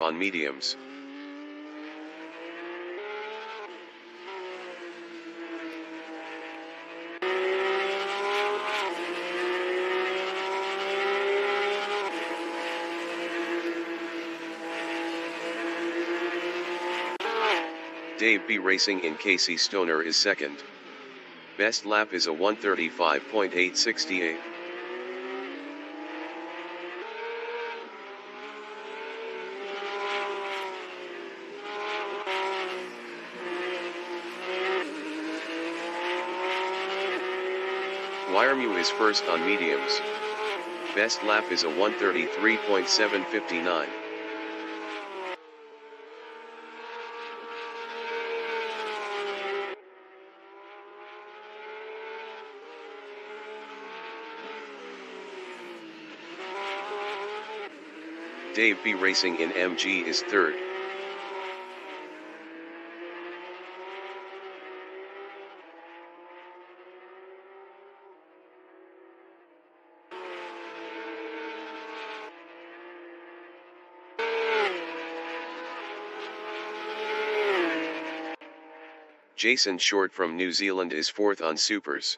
on mediums. Dave B. Racing in Casey Stoner is second. Best lap is a 1:35.868. Wiremew is first on mediums. Best lap is a 1:33.759. Dave B. Racing in MG is third. Jason Short from New Zealand is fourth on Supers.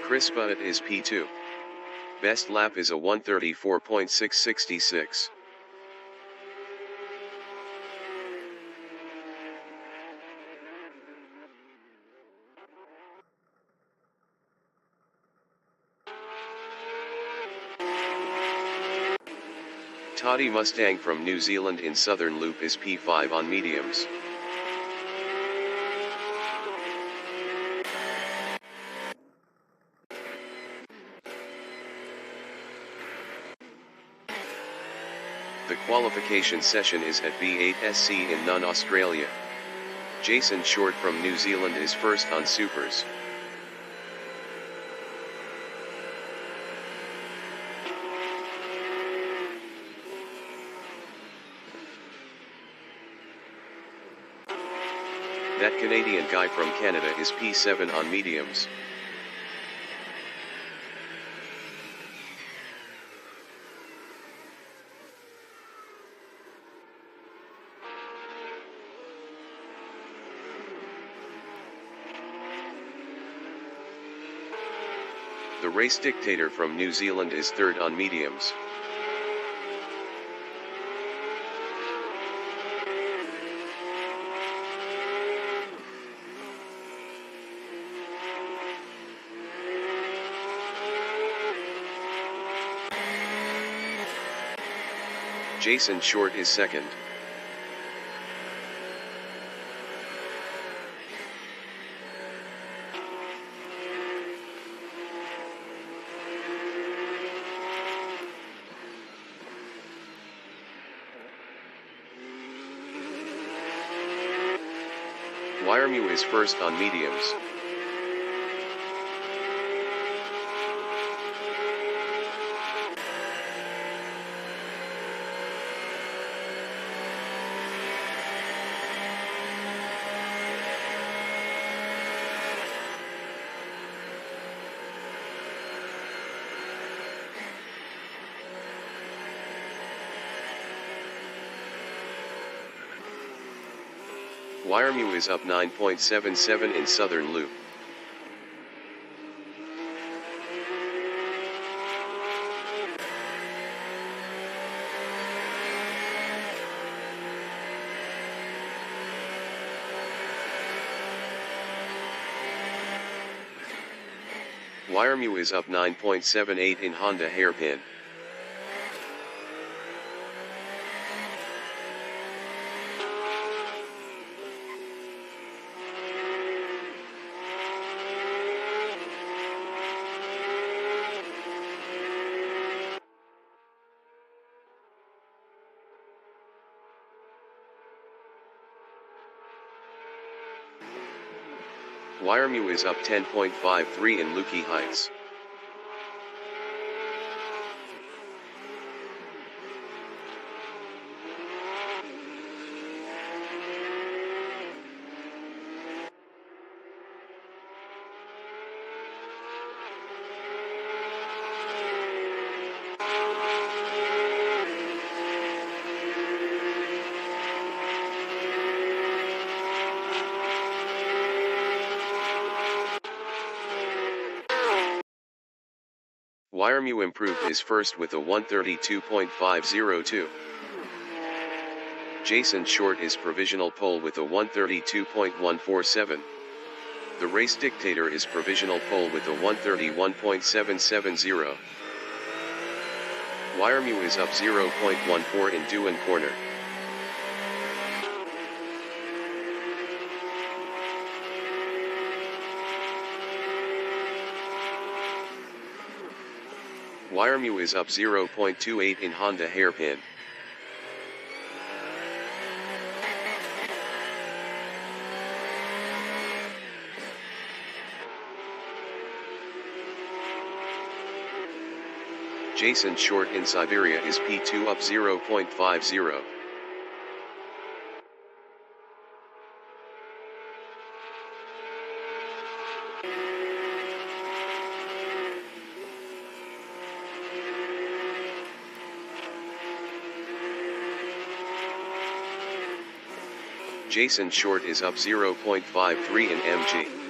Chris Butt is P2. Best lap is a 1:34.666. Toddy Mustang from New Zealand in Southern Loop is P5 on mediums. The qualification session is at B8SC in Nunn, Australia. Jason Short from New Zealand is first on Supers. That Canadian guy from Canada is P7 on mediums. The Race Dictator from New Zealand is third on mediums. Jason Short is second. Wiremew is first on mediums. Wiremew is up 9.77 in Southern Loop. Wiremew is up 9.78 in Honda Hairpin. Wiremew is up 10.53 in Lukey Heights. Wyremew improved his first with a 132.502. Jason Short is provisional pole with a 132.147. The race dictator is provisional pole with a 131.770. Wyremew is up 0.14 in Dewan corner. Wyremew is up 0.28 in Honda hairpin. Jason Short in Siberia is P2 up 0.50. Jason Short is up 0.53 in MG.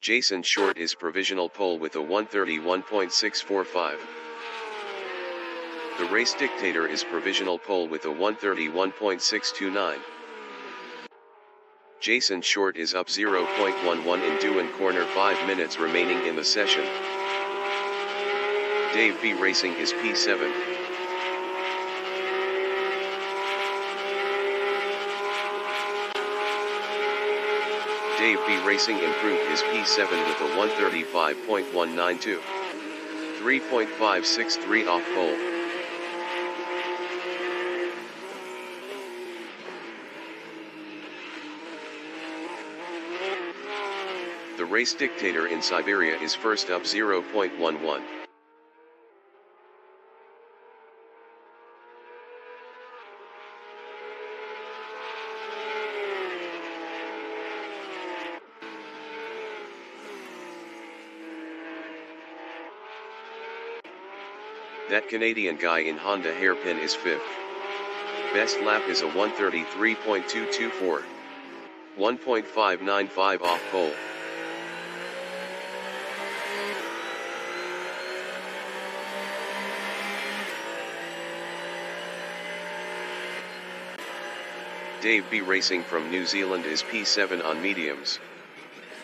Jason Short is provisional pole with a 131.645. The race dictator is provisional pole with a 131.629. Jason Short is up 0.11 in Dewan corner, 5 minutes remaining in the session. Dave B Racing is P7. Dave B Racing improved his P7 with a 135.192. 3.563 off pole. The race dictator in Siberia is first up 0.11. That Canadian guy in Honda hairpin is fifth. Best lap is a 133.224. 1.595 off pole. Dave B Racing from New Zealand is P7 on mediums.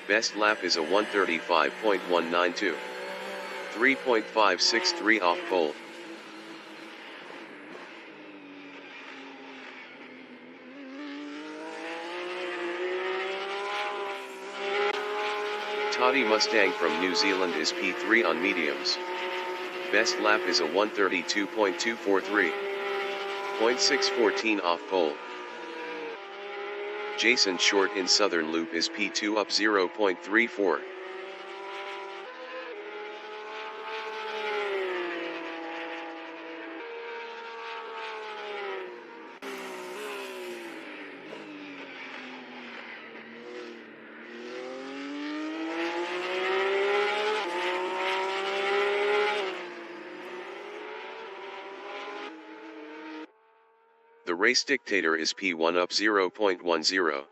Best lap is a 135.192. 3.563 off pole. Toddy Mustang from New Zealand is P3 on mediums. Best lap is a 132.243. 0.614 off pole. Jason Short in Southern Loop is P2 up 0.34. The race dictator is P1 up 0.10.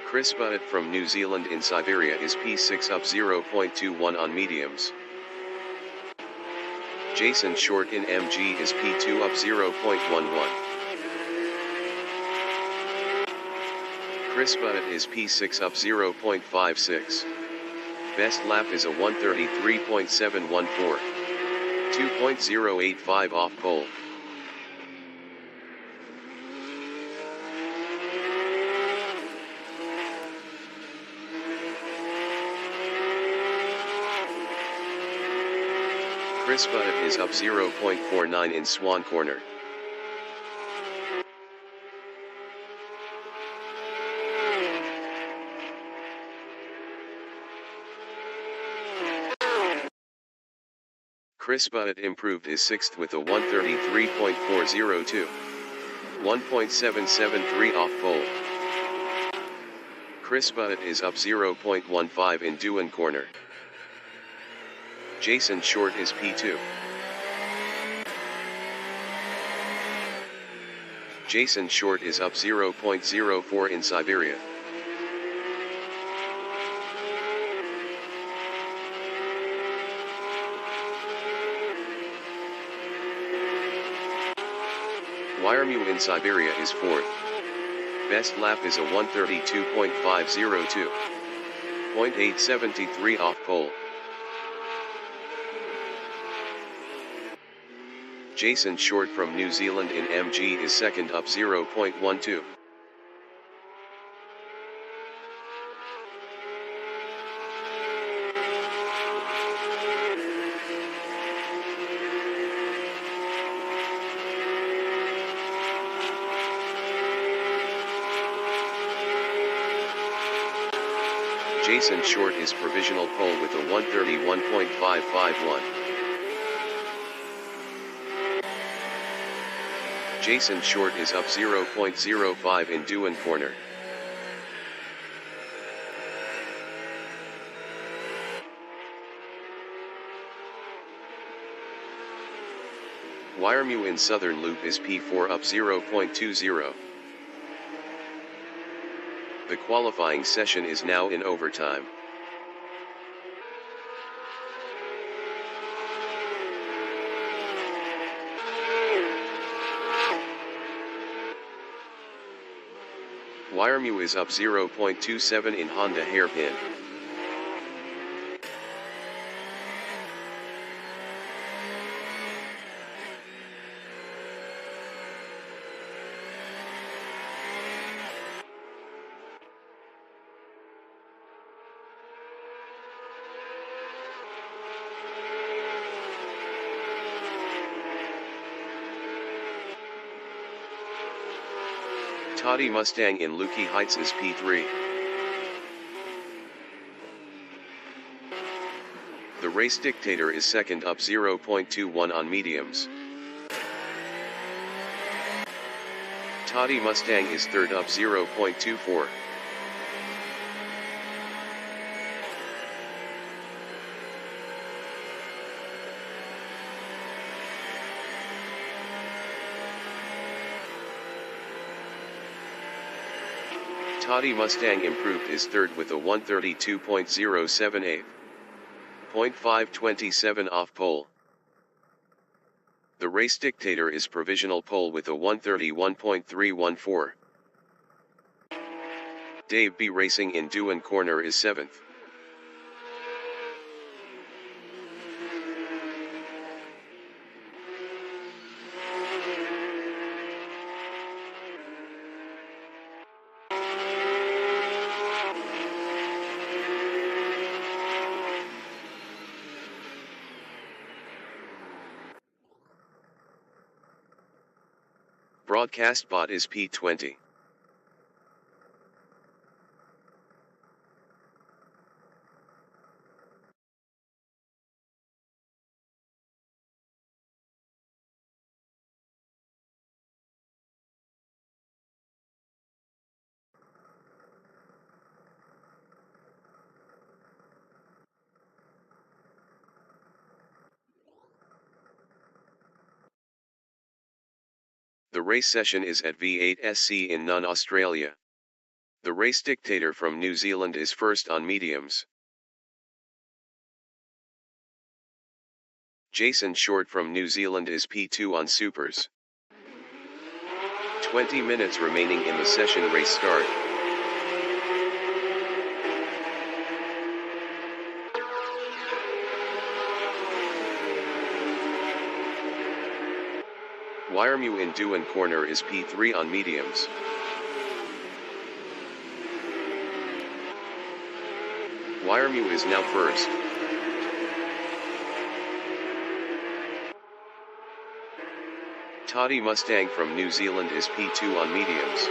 Chris Butt from New Zealand in Siberia is P6 up 0.21 on mediums. Jason Short in MG is P2 up 0.11. Chris Butt is P6 up 0.56. Best lap is a 133.714. 2.085 off pole. Chris Butt is up 0.49 in Swan corner. Chris Butt improved is 6th with a 133.402. 1.773 off pole. Chris Butt is up 0.15 in Dewan corner. Jason Short is P2. Jason Short is up 0.04 in Siberia. Wiremu in Siberia is 4th. Best lap is a 132.502. 0.873 off pole. Jason Short from New Zealand in MG is 2nd up 0.12. Jason Short is provisional pole with a 131.551. Jason Short is up 0.05 in Dewan corner. Wiremu in Southern Loop is P4 up 0.20. The qualifying session is now in overtime. Wiremu is up 0.27 in Honda hairpin. Toddy Mustang in Lukey Heights is P3. The Race Dictator is 2nd up 0.21 on mediums. Toddy Mustang is 3rd up 0.24. Toddy Mustang improved is 3rd with a 132.078. 0.527 off pole. The Race Dictator is provisional pole with a 131.314. Dave B. Racing in Dewan corner is 7th. Broadcast bot is P20. The race session is at V8SC in Nun, Australia. The Race Dictator from New Zealand is 1st on mediums. Jason Short from New Zealand is P2 on supers. 20 minutes remaining in the session. Race start. Wiremu in Dewan corner is P3 on mediums. Wiremu is now 1st. Toddy Mustang from New Zealand is P2 on mediums.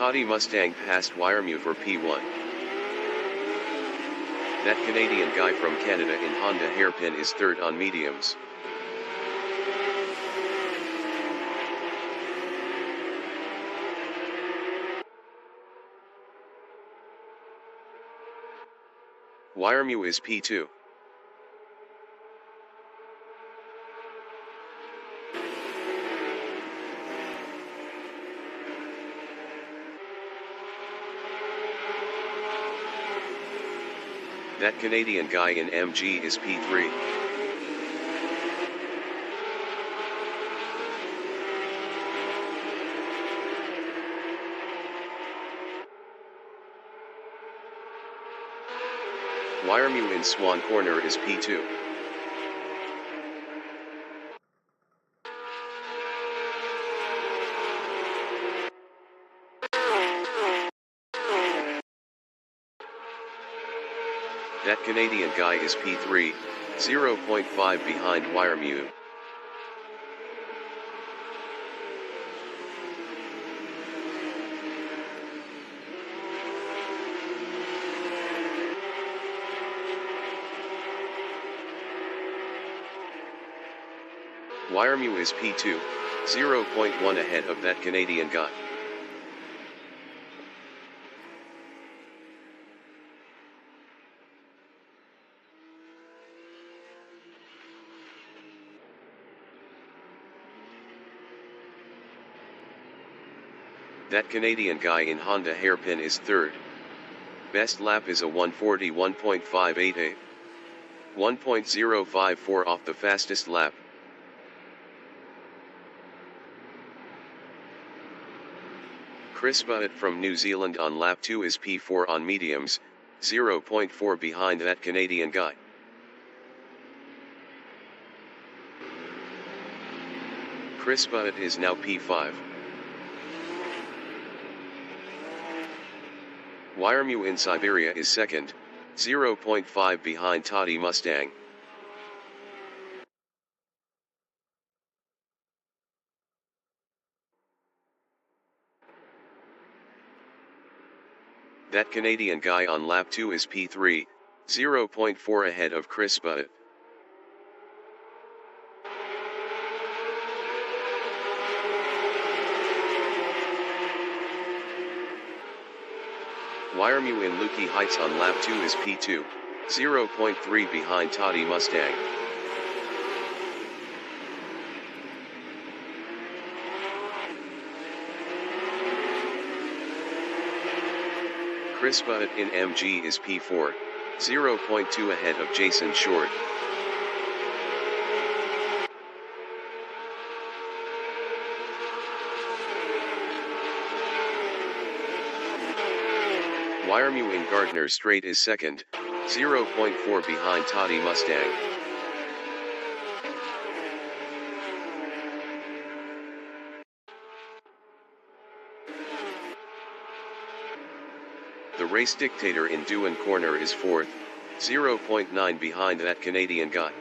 Toddy Mustang passed Wyremew for P1. That Canadian guy from Canada in Honda hairpin is third on mediums. Wyremew is P2. That Canadian guy in MG is P3. Wyremew in Swan Corner is P2. That Canadian guy is P3, 0.5 behind Wyremew. Wyremew is P2, 0.1 ahead of that Canadian guy. That Canadian guy in Honda hairpin is third. Best lap is a 1:41.588. 1.054 off the fastest lap. Chris Butt from New Zealand on lap 2 is P4 on mediums, 0.4 behind that Canadian guy. Chris Butt is now P5. Wyremew in Siberia is second, 0.5 behind Toddy Mustang. That Canadian guy on lap 2 is P3, 0.4 ahead of Chris Butt. Wyremew in Lukey Heights on lap 2 is P2, 0.3 behind Toddy Mustang. Chris Butt in MG is P4, 0.2 ahead of Jason Short. Wyremew in Gardner Strait is second, 0.4 behind Toddy Mustang. The race dictator in Dewan Corner is fourth, 0.9 behind that Canadian guy.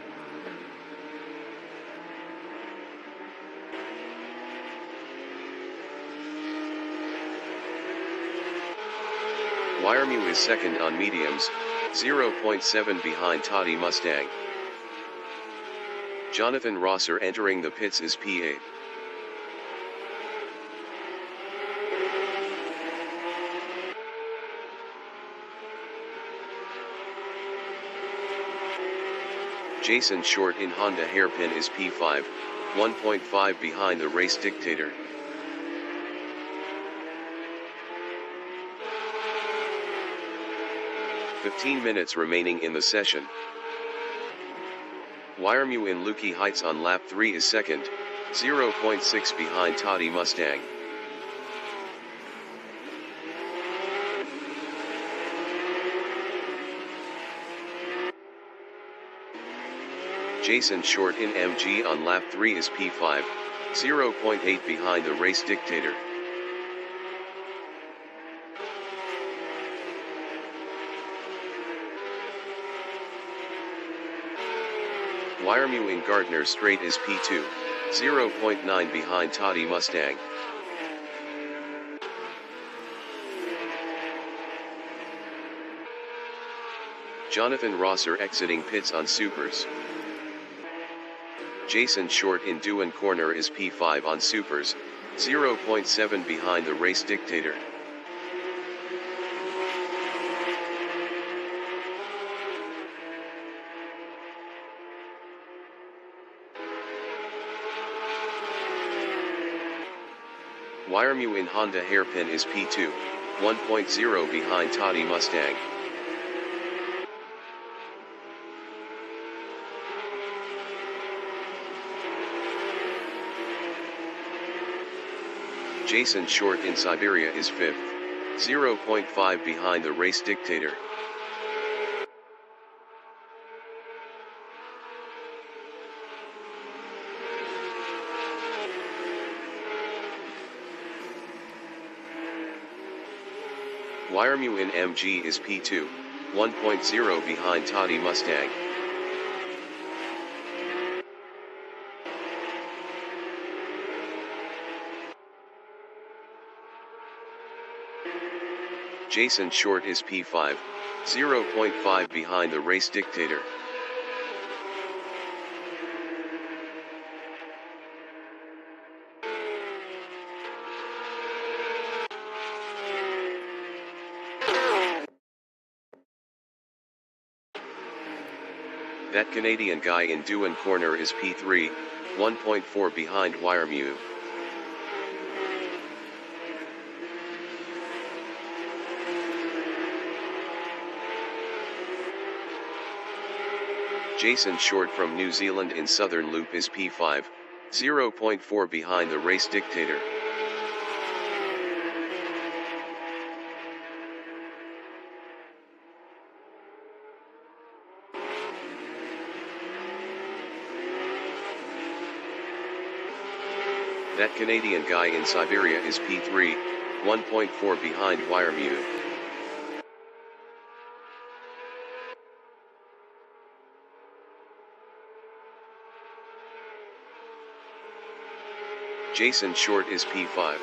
Wyremew is second on mediums, 0.7 behind Toddy Mustang. Jonathan Rosser entering the pits is P8. Jason Short in Honda hairpin is P5, 1.5 behind the race dictator. "15 minutes remaining in the session. Wyremew in Lukey Heights on lap 3 is second, 0.6 behind Toddy Mustang. Jason Short in MG on lap 3 is P5, 0.8 behind the race dictator. Wyremew in Gardner Strait is P2, 0.9 behind Toddy Mustang. Jonathan Rosser exiting pits on Supers. Jason Short in Dewan corner is P5 on Supers, 0.7 behind the race dictator. Wiremew in Honda hairpin is P2, 1.0 behind Toddy Mustang. Jason Short in Siberia is 5th, 0.5 behind the race dictator. Wiremew in MG is P2, 1.0 behind Toddy Mustang. Jason Short is P5, 0.5 behind the race dictator. That Canadian guy in Dewan corner is P3, 1.4 behind Wiremew. Jason Short from New Zealand in Southern Loop is P5, 0.4 behind the race dictator. That Canadian guy in Siberia is P3, 1.4 behind Wiremew. Jason Short is P5.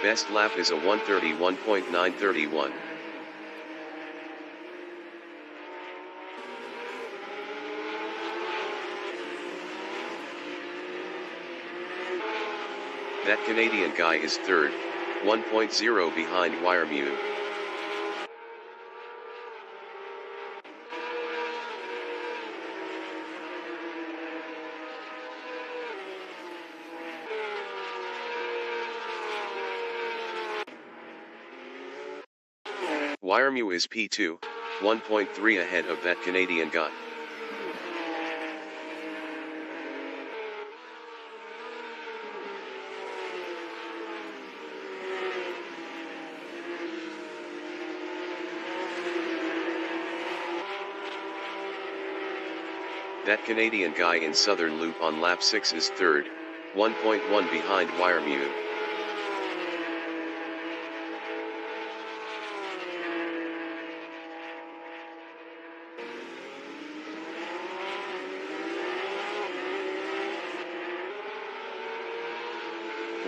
Best lap is a 1:31.931. That Canadian guy is 3rd, 1.0 behind Wiremew. Wiremew is P2, 1.3 ahead of that Canadian guy. That Canadian guy in Southern Loop on lap 6 is 3rd, 1.1 behind Wiremew.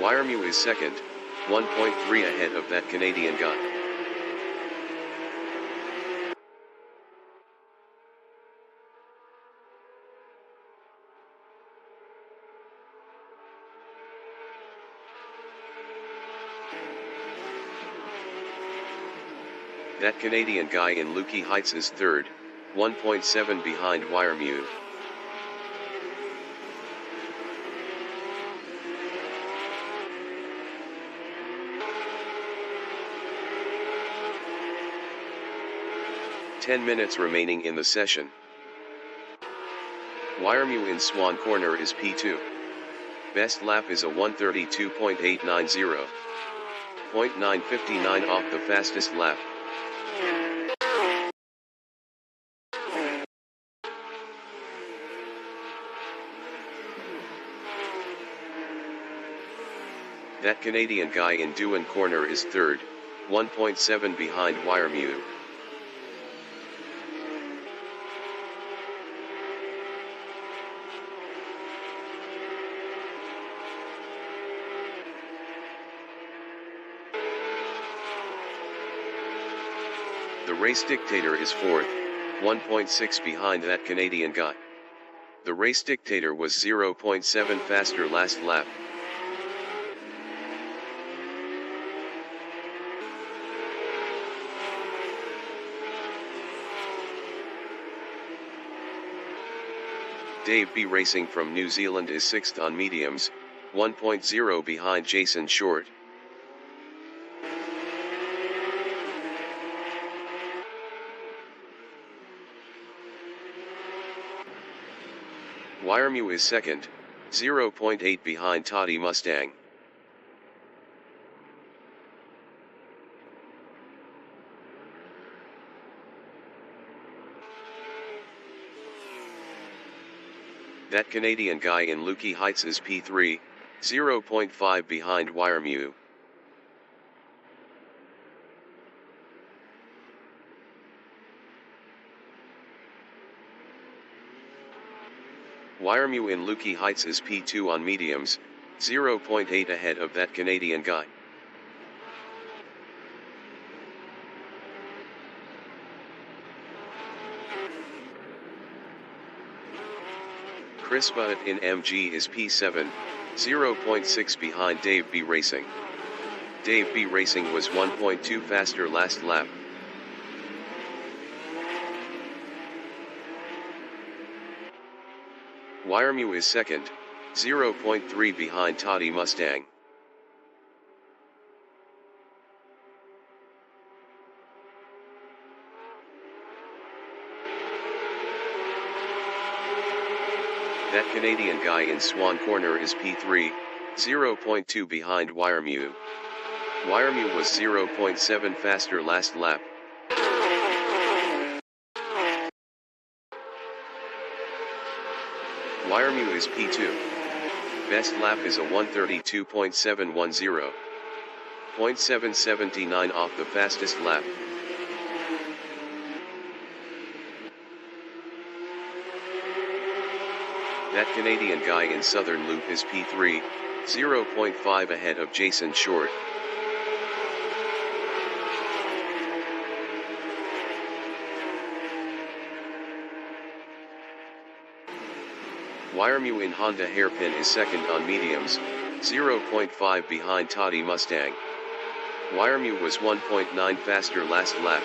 Wiremew is 2nd, 1.3 ahead of that Canadian guy. That Canadian guy in Lukey Heights is 3rd, 1.7 behind Wiremew. Ten minutes remaining in the session. Wiremew in Swan Corner is P2. Best lap is a 1:32.890. 0.959 off the fastest lap. That Canadian guy in Dewan Corner is 3rd, 1.7 behind Wiremew. The race dictator is 4th, 1.6 behind that Canadian guy. The race dictator was 0.7 faster last lap. Dave B. Racing from New Zealand is 6th on mediums, 1.0 behind Jason Short. Wiremew is 2nd, 0.8 behind Toddy Mustang. That Canadian guy in Lukey Heights is P3, 0.5 behind Wiremew. Wiremew in Lukey Heights is P2 on mediums, 0.8 ahead of that Canadian guy. Chris Butt in MG is P7, 0.6 behind Dave B. Racing. Dave B. Racing was 1.2 faster last lap. Wiremew is 2nd, 0.3 behind Toddy Mustang. That Canadian guy in Swan Corner is P3, 0.2 behind Wiremew. Wiremew was 0.7 faster last lap. Wiremew is P2. Best lap is a 132.710. 0.779 off the fastest lap. That Canadian guy in Southern Loop is P3, 0.5 ahead of Jason Short. Wiremew in Honda Hairpin is 2nd on mediums, 0.5 behind Toddy Mustang. Wiremew was 1.9 faster last lap.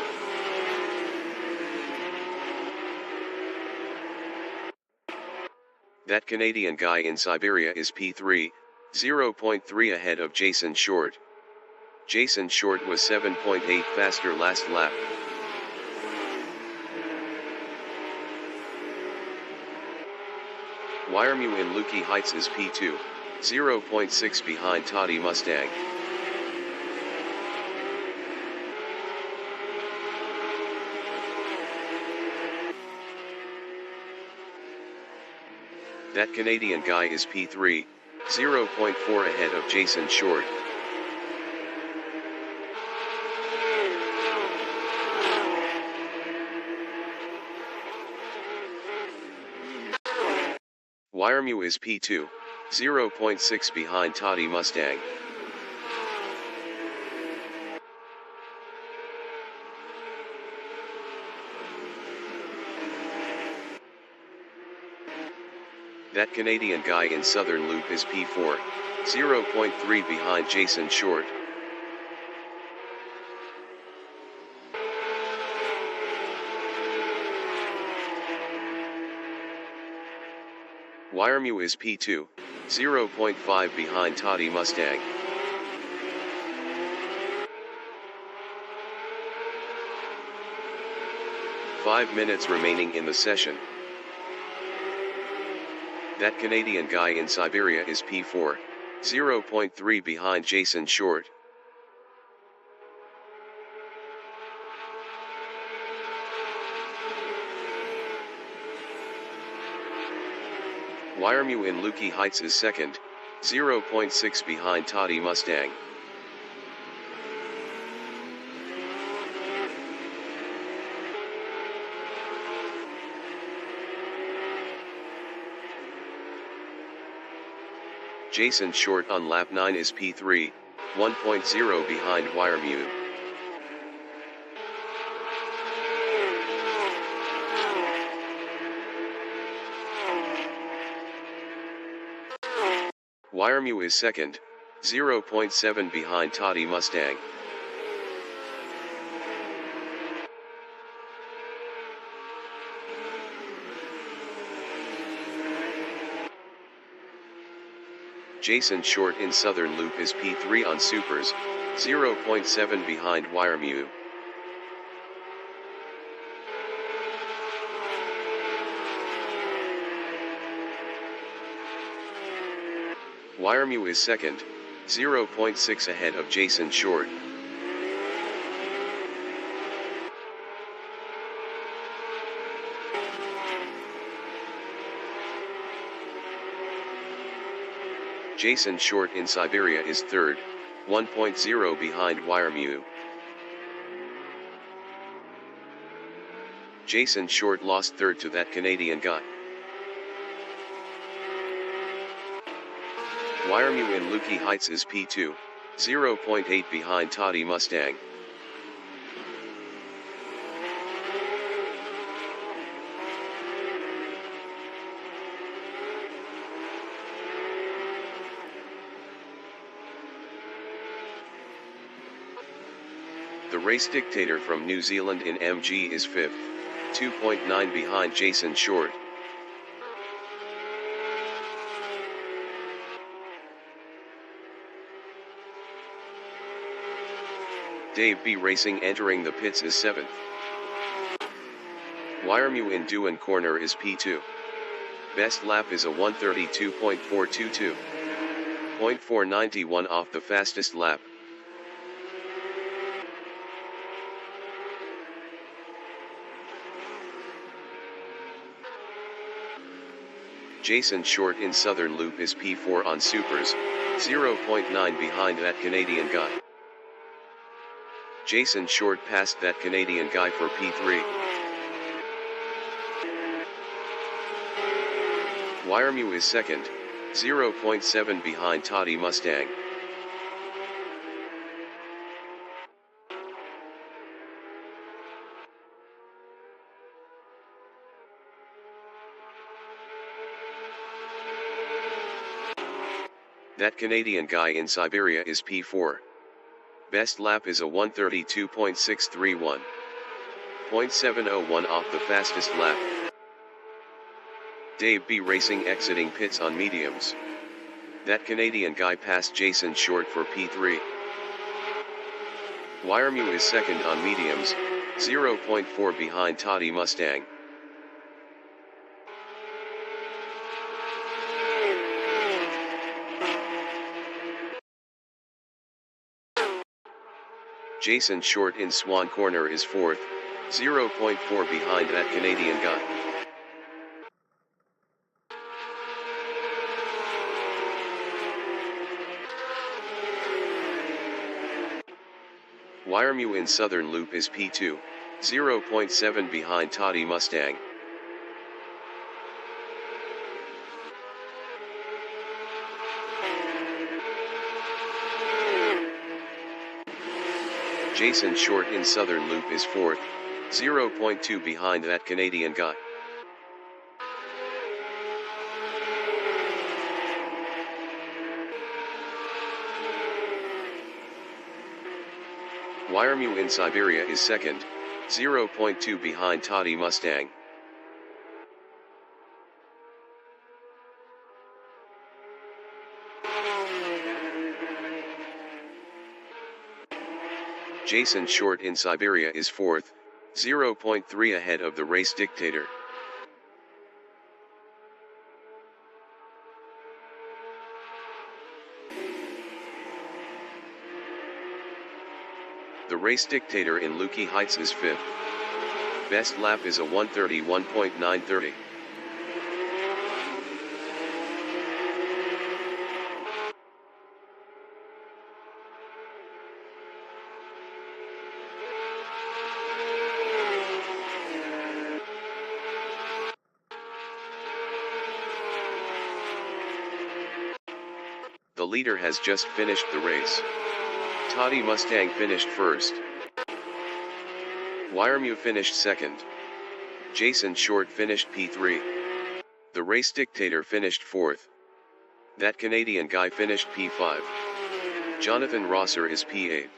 That Canadian guy in Siberia is P3, 0.3 ahead of Jason Short. Jason Short was 7.8 faster last lap. Wiremew in Lukey Heights is P2, 0.6 behind Toddy Mustang. That Canadian guy is P3, 0.4 ahead of Jason Short. Wiremew is P2, 0.6 behind Toddy Mustang. That Canadian guy in Southern Loop is P4, 0.3 behind Jason Short. Wiremew is P2, 0.5 behind Toddy Mustang. Five minutes remaining in the session. That Canadian guy in Siberia is P4, 0.3 behind Jason Short. Wiremew in Lukey Heights is 2nd, 0.6 behind Toddy Mustang. Jason Short on lap 9 is P3, 1.0 behind Wiremew. Wiremu is second, 0.7 behind Toddy Mustang. Jason Short in Southern Loop is P3 on Supers, 0.7 behind Wiremu. Wiremu is second, 0.6 ahead of Jason Short. Jason Short in Siberia is third, 1.0 behind Wiremu. Jason Short lost third to that Canadian guy. Wiremu in Lukey Heights is P2, 0.8 behind Toddy Mustang. The race dictator from New Zealand in MG is 5th, 2.9 behind Jason Short. Dave B Racing entering the pits is 7th. Wiremu in Dewan Corner is P2. Best lap is a 132.422. 0.491 off the fastest lap. Jason Short in Southern Loop is P4 on Supers, 0.9 behind that Canadian guy. Jason Short passed that Canadian guy for P3. Wiremu is second, 0.7 behind Toddy Mustang. That Canadian guy in Siberia is P4. Best lap is a 132.631. 0.701 off the fastest lap. Dave B Racing exiting pits on mediums. That Canadian guy passed Jason Short for P3. Wiremu is second on mediums, 0.4 behind Toddy Mustang. Jason Short in Swan Corner is 4th, 0.4 behind that Canadian guy. Wiremu in Southern Loop is P2, 0.7 behind Toddy Mustang. Jason Short in Southern Loop is 4th, 0.2 behind that Canadian guy. Wiremu in Siberia is second, 0.2 behind Toddy Mustang. Jason Short in Siberia is 4th, 0.3 ahead of the race dictator. The race dictator in Lukey Heights is 5th. Best lap is a 131.930. The leader has just finished the race. Toddy Mustang finished first. Wiremu finished second. Jason Short finished P3. The race dictator finished 4th. That Canadian guy finished P5. Jonathan Rosser is P8.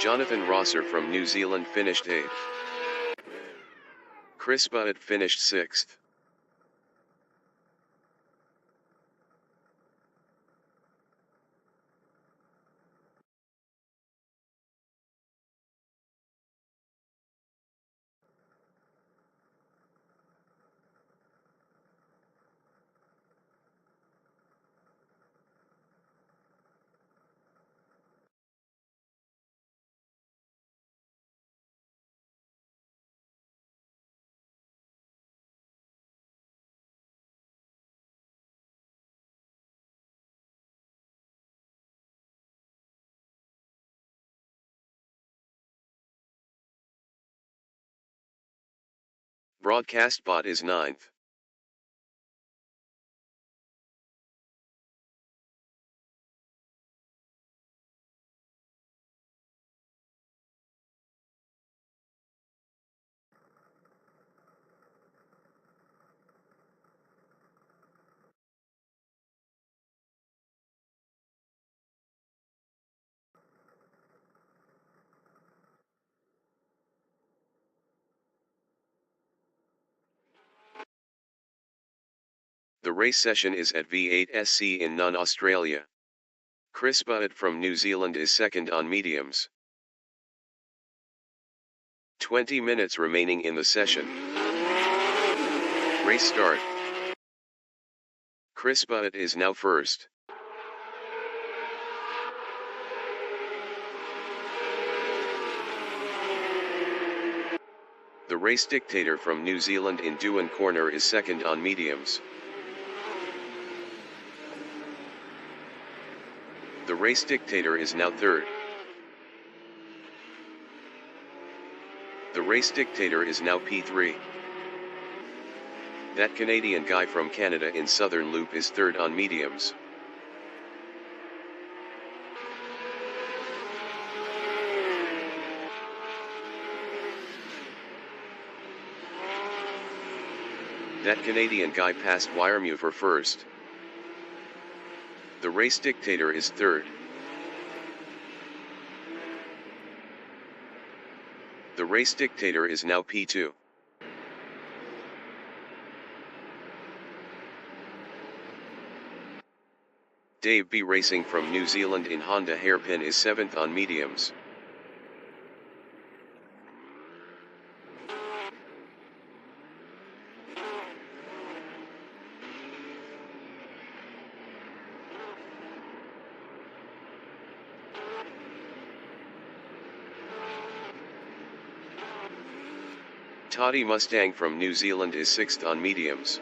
Jonathan Rosser from New Zealand finished 8th. Chris Butt finished 6th. Broadcast bot is 9th. The race session is at V8SC in Nunn, Australia. Chris Butt from New Zealand is second on mediums. 20 minutes remaining in the session. Race start. Chris Butt is now first. The race dictator from New Zealand in Dewan Corner is second on mediums. The race dictator is now third. The race dictator is now P3. That Canadian guy from Canada in Southern Loop is third on mediums. That Canadian guy passed Wiremew for first. The race dictator is third. The race dictator is now P2. Dave B. Racing from New Zealand in Honda Hairpin is 7th on mediums. Toddy Mustang from New Zealand is 6th on mediums.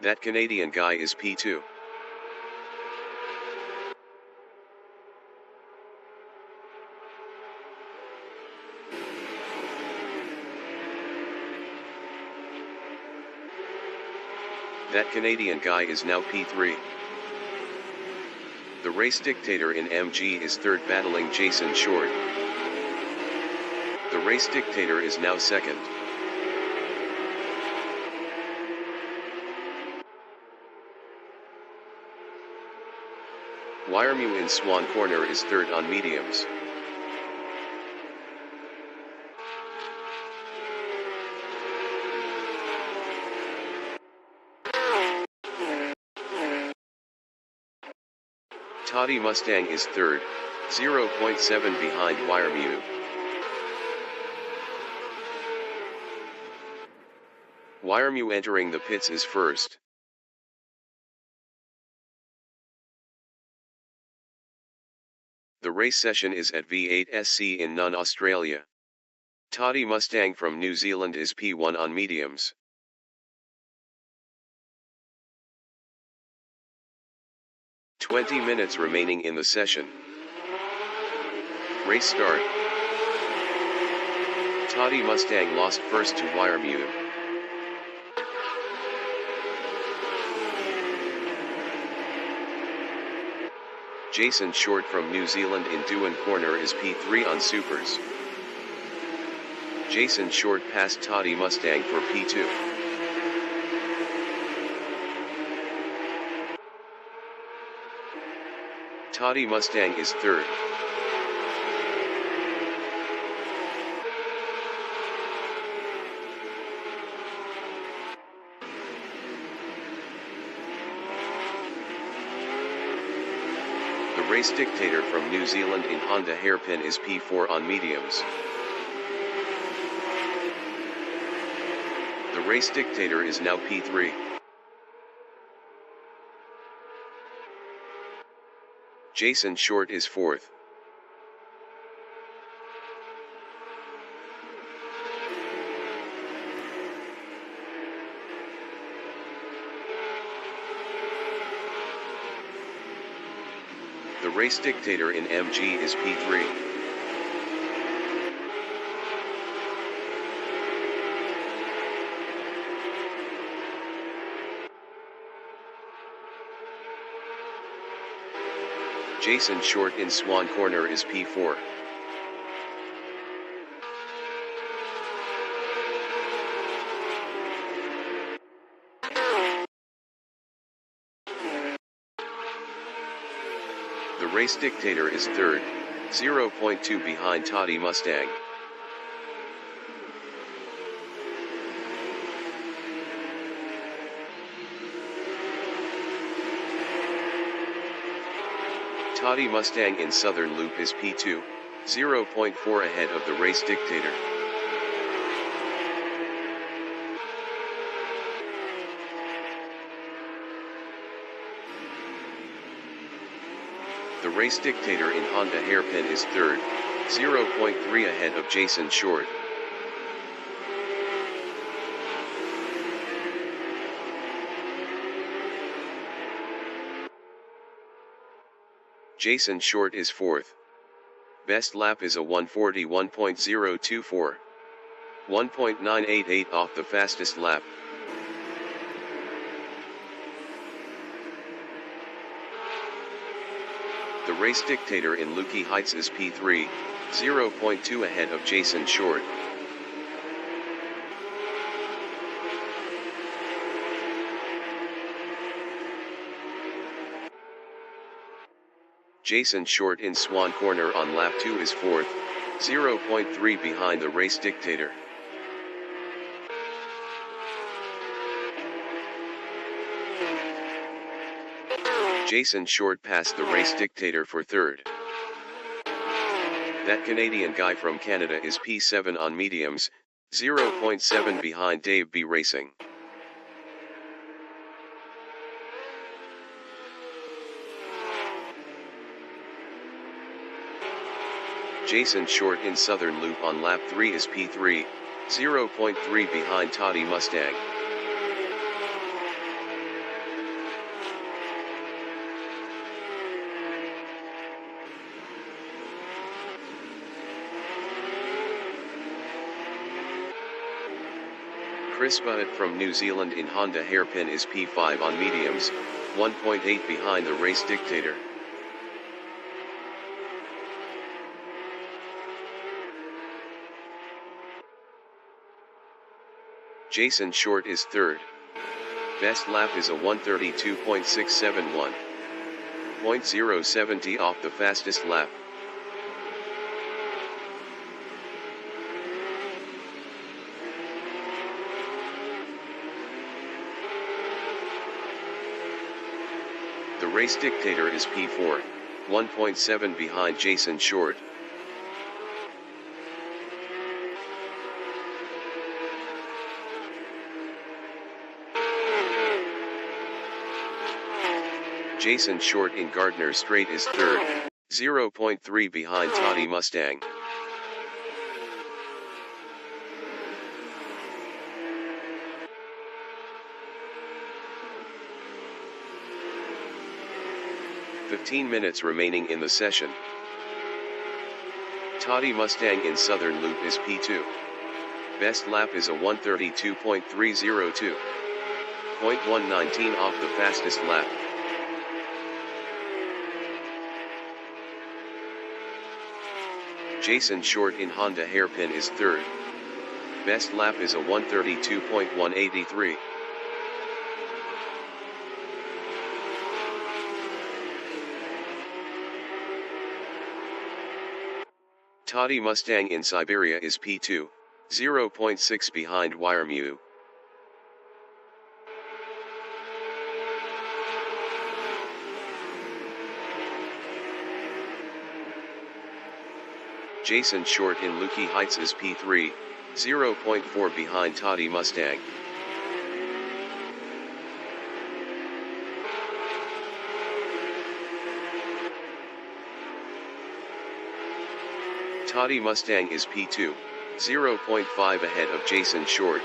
That Canadian guy is P2. That Canadian guy is now P3. The race dictator in MG is third, battling Jason Short. The race dictator is now second. Wiremew in Swan Corner is third on mediums. Toddy Mustang is third, 0.7 behind Wiremew. Wiremu entering the pits is first. The race session is at V8SC in Nunn, Australia. Toddy Mustang from New Zealand is P1 on mediums. "20 minutes remaining in the session. Race start. Toddy Mustang lost first to Wiremu. Jason Short from New Zealand in Dewan Corner is P3 on supers. Jason Short passed Toddy Mustang for P2. Toddy Mustang is third. The race dictator from New Zealand in Honda Hairpin is P4 on mediums. The race dictator is now P3. Jason Short is fourth. The race dictator in MG is P3. Jason Short in Swan Corner is P4. The race dictator is third, 0.2 behind Toddy Mustang. Toddy Mustang in Southern Loop is P2, 0.4 ahead of the race dictator. The race dictator in Honda Hairpin is third, 0.3 ahead of Jason Short. Jason Short is fourth. Best lap is a 1:41.024. 1.988 off the fastest lap. The race dictator in Lukey Heights is P3, 0.2 ahead of Jason Short. Jason Short in Swan Corner on lap 2 is fourth, 0.3 behind the race dictator. Jason Short passed the race dictator for third. That Canadian guy from Canada is P7 on mediums, 0.7 behind Dave B Racing. Jason Short in Southern Loop on lap 3 is P3, 0.3 behind Toddy Mustang. Chris Butt from New Zealand in Honda Hairpin is P5 on mediums, 1.8 behind the race dictator. Jason Short is third. Best lap is a 1:32.671. 0.070 off the fastest lap. The race dictator is P4, 1.7 behind Jason Short. Jason Short in Gardner Straight is third, 0.3 behind Toddy Mustang. "15 minutes remaining in the session. Toddy Mustang in Southern Loop is P2. Best lap is a 1:32.302. 0.119 off the fastest lap. Jason Short in Honda Hairpin is third. Best lap is a 1:32.183. Toddy Mustang in Siberia is P2, 0.6 behind Wiremu. Jason Short in Lukey Heights is P3, 0.4 behind Toddy Mustang. Toddy Mustang is P2, 0.5 ahead of Jason Short.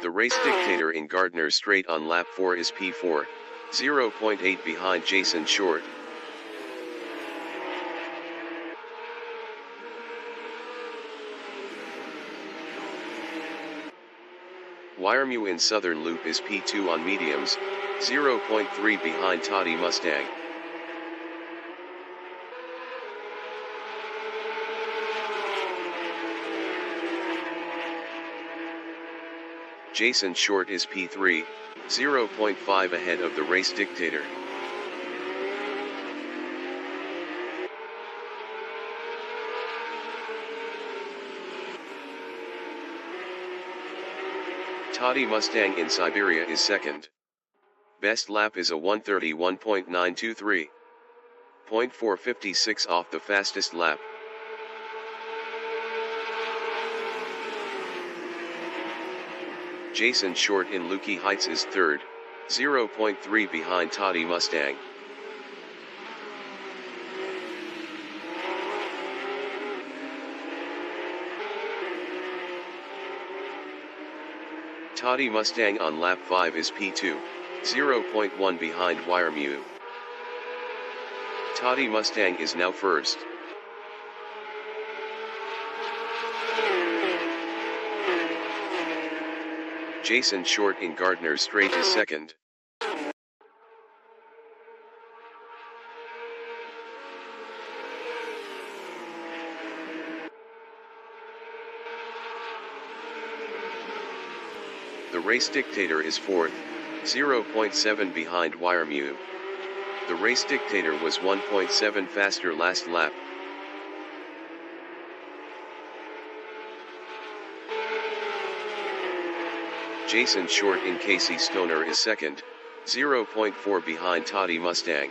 The Race Dictator in Gardner Straight on lap 4 is P4, 0.8 behind Jason Short. Wiremu in Southern Loop is P2 on mediums, 0.3 behind Toddy Mustang. Jason Short is P3, 0.5 ahead of the Race Dictator. Toddy Mustang in Siberia is second. Best lap is a 1:31.923. 0.456 off the fastest lap. Jason Short in Lukey Heights is third, 0.3 behind Toddy Mustang. Toddy Mustang on lap 5 is P2, 0.1 behind Wiremu. Toddy Mustang is now first. Jason Short in Gardner Straight is second. The Race Dictator is fourth, 0.7 behind Wiremu. The Race Dictator was 1.7 faster last lap. Jason Short in Casey Stoner is second, 0.4 behind Toddy Mustang.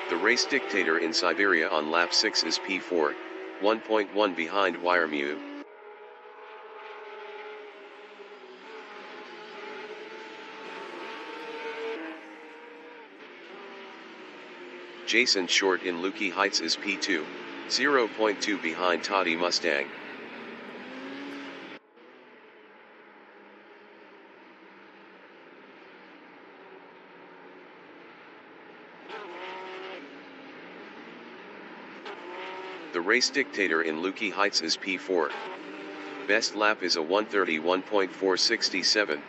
The Race Dictator in Siberia on lap 6 is P4, 1.1 behind Wiremu. Jason Short in Lukey Heights is P2, 0.2 behind Toddy Mustang. The Race Dictator in Lukey Heights is P4. Best lap is a 1:31.467.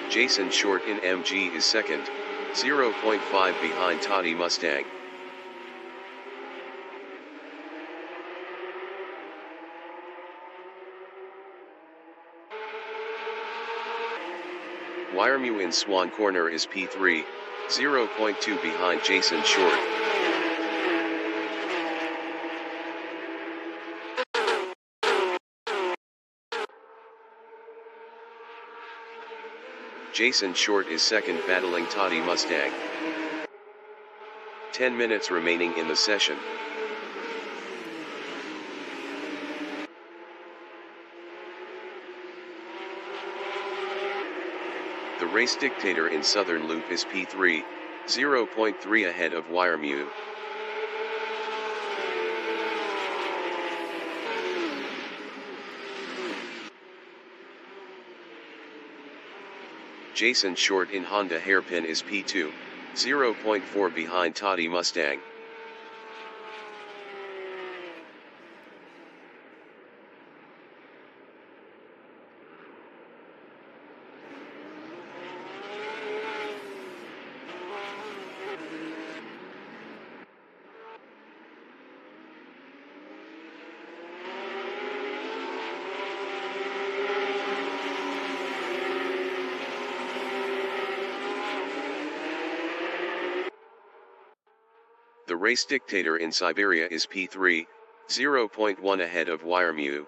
Jason Short in MG is second, 0.5 behind Toddy Mustang. Wiremew in Swan Corner is P3, 0.2 behind Jason Short. Jason Short is second battling Toddy Mustang. 10 minutes remaining in the session. The race dictator in Southern Loop is P3, 0.3 ahead of Wiremew. Jason Short in Honda Hairpin is P2, 0.4 behind Toddy Mustang. The race dictator in Siberia is P3, 0.1 ahead of Wiremew.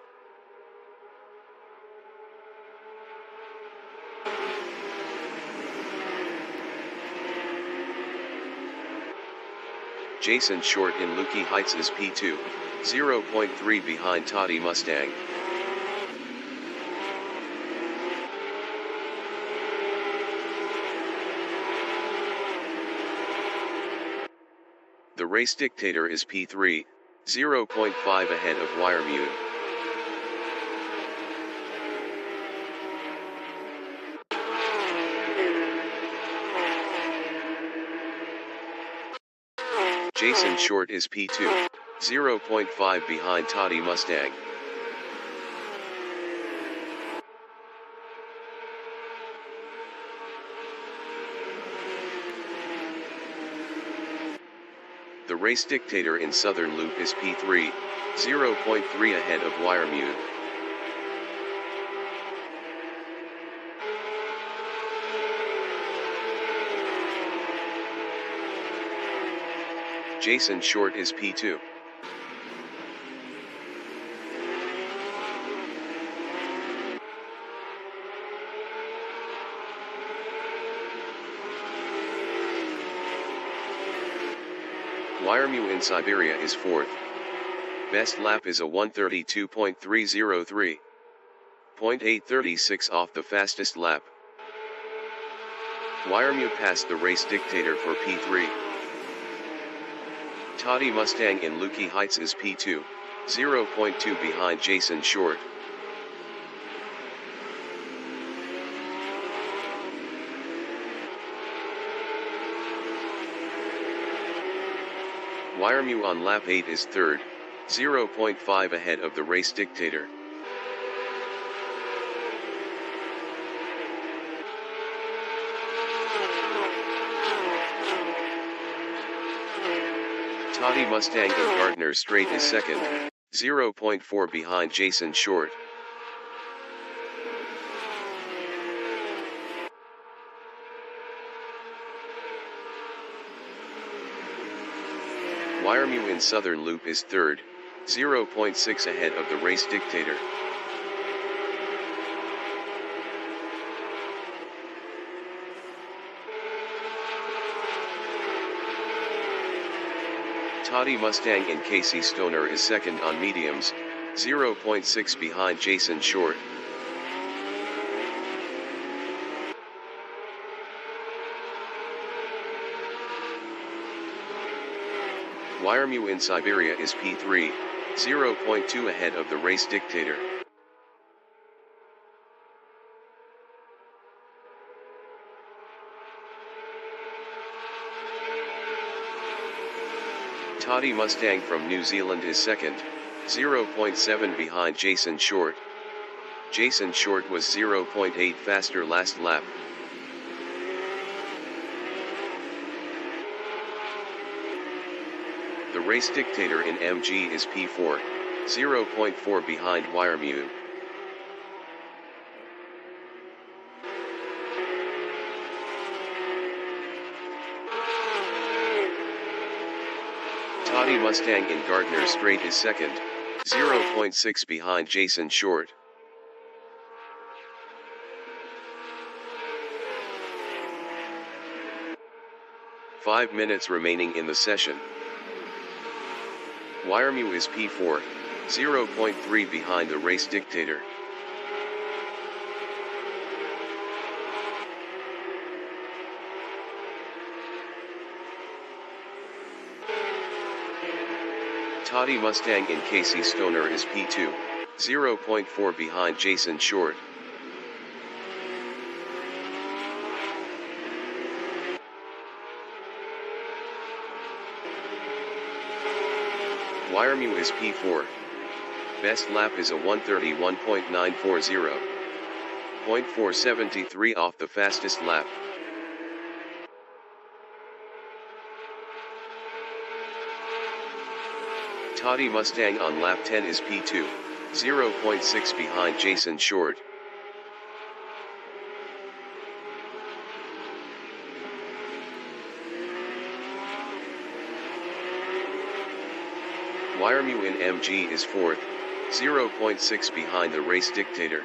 Jason Short in Lukey Heights is P2, 0.3 behind Toddy Mustang. The race dictator is P3, 0.5 ahead of Wiremew. Jason Short is P2, 0.5 behind Toddy Mustang. The race dictator in Southern Loop is P3, 0.3 ahead of Wiremew. Jason Short is P2. Wiremew in Siberia is 4th. Best lap is a 1:32.303. 0.836 off the fastest lap. Wiremew passed the race dictator for P3. Toddy Mustang in Lukey Heights is P2, 0.2 behind Jason Short. Wiremew on lap 8 is 3rd, 0.5 ahead of the race dictator. Toddy Mustang in Gardner Straight is 2nd, 0.4 behind Jason Short. Wiremew in Southern Loop is 3rd, 0.6 ahead of the race dictator. Toddy Mustang in Casey Stoner is 2nd on mediums, 0.6 behind Jason Short. Wiremew in Siberia is P3, 0.2 ahead of the race dictator. Toddy Mustang from New Zealand is 2nd, 0.7 behind Jason Short. Jason Short was 0.8 faster last lap. The race dictator in MG is P4, 0.4 behind Wiremew. Toddy Mustang in Gardner Straight is second, 0.6 behind Jason Short. Five minutes remaining in the session. Wiremu is P4, 0.3 behind the Race Dictator. Toddy Mustang in Casey Stoner is P2, 0.4 behind Jason Short. Wiremu is P4. Best lap is a 1:31.940. 0.473 off the fastest lap. Toddy Mustang on lap 10 is P2, 0.6 behind Jason Short. Wiremu in MG is 4th, 0.6 behind the Race Dictator.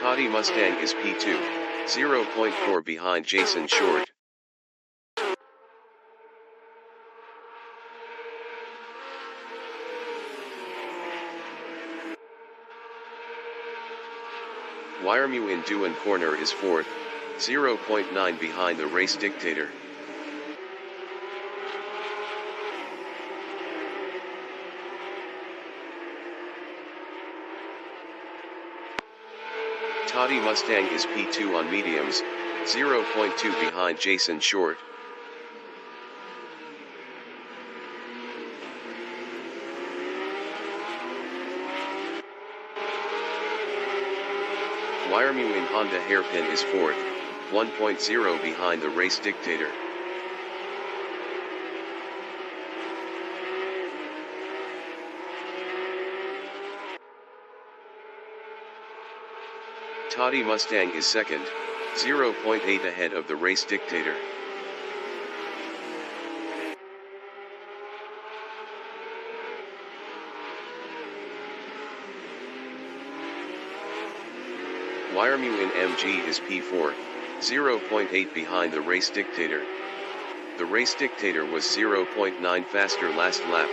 Toddy Mustang is P2, 0.4 behind Jason Short. Wiremu in Dewan Corner is 4th, 0.9 behind the Race Dictator. Toddy Mustang is P2 on mediums, 0.2 behind Jason Short. Wiremu in Honda Hairpin is 4th, 1.0 behind the Race Dictator. Toddy Mustang is 2nd, 0.8 ahead of the Race Dictator. Wiremu in MG is P4, 0.8 behind the Race Dictator. The Race Dictator was 0.9 faster last lap.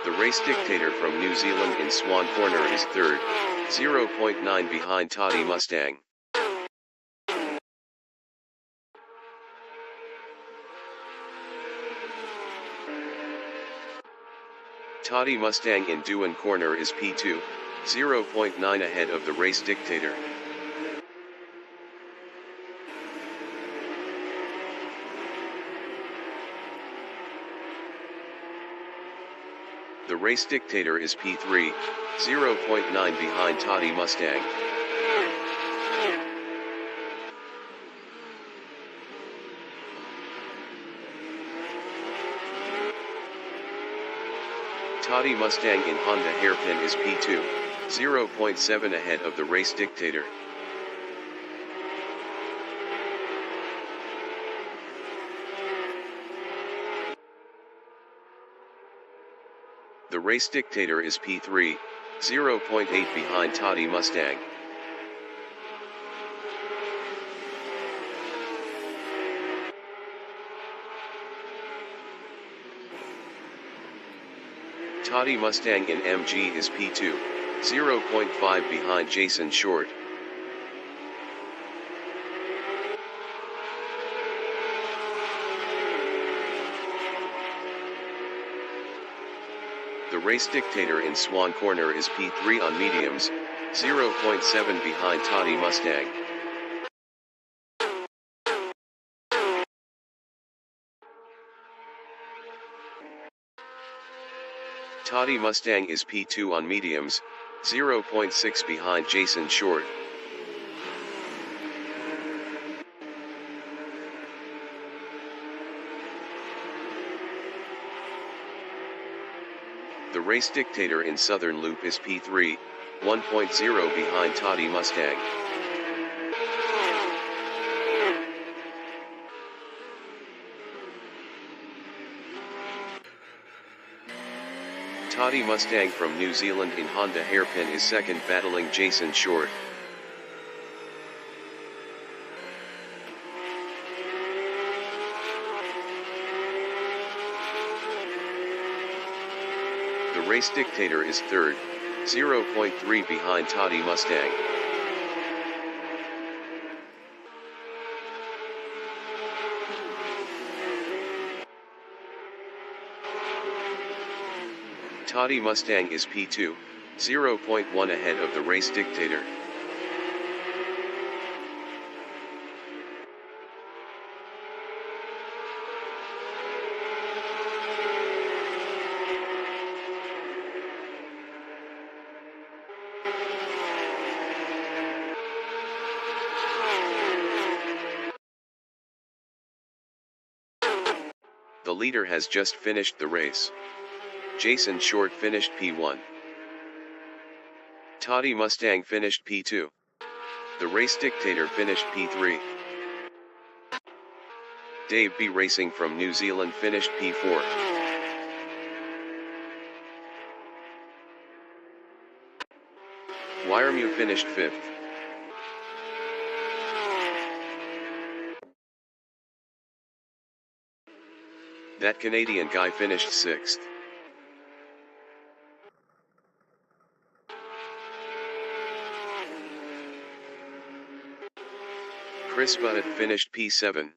The Race Dictator from New Zealand in Swan Corner is 3rd, 0.9 behind Toddy Mustang. Toddy Mustang in Dewan Corner is P2, 0.9 ahead of the Race Dictator. The Race Dictator is P3, 0.9 behind Toddy Mustang. Toddy Mustang in Honda Hairpin is P2, 0.7 ahead of the Race Dictator. The Race Dictator is P3, 0.8 behind Toddy Mustang. Toddy Mustang in MG is P2, 0.5 behind Jason Short. The Race Dictator in Swan Corner is P3 on mediums, 0.7 behind Toddy Mustang. Toddy Mustang is P2 on mediums, 0.6 behind Jason Short. The race dictator in Southern Loop is P3, 1.0 behind Toddy Mustang. Toddy Mustang from New Zealand in Honda Hairpin is second, battling Jason Short. The race dictator is third, 0.3 behind Toddy Mustang. Toddy Mustang is P2, 0.1 ahead of the race dictator. The leader has just finished the race. Jason Short finished P1. Toddy Mustang finished P2. The race dictator finished P3. Dave B Racing from New Zealand finished P4. Wiremew finished 5th. That Canadian guy finished 6th. Chris Butt finished P7.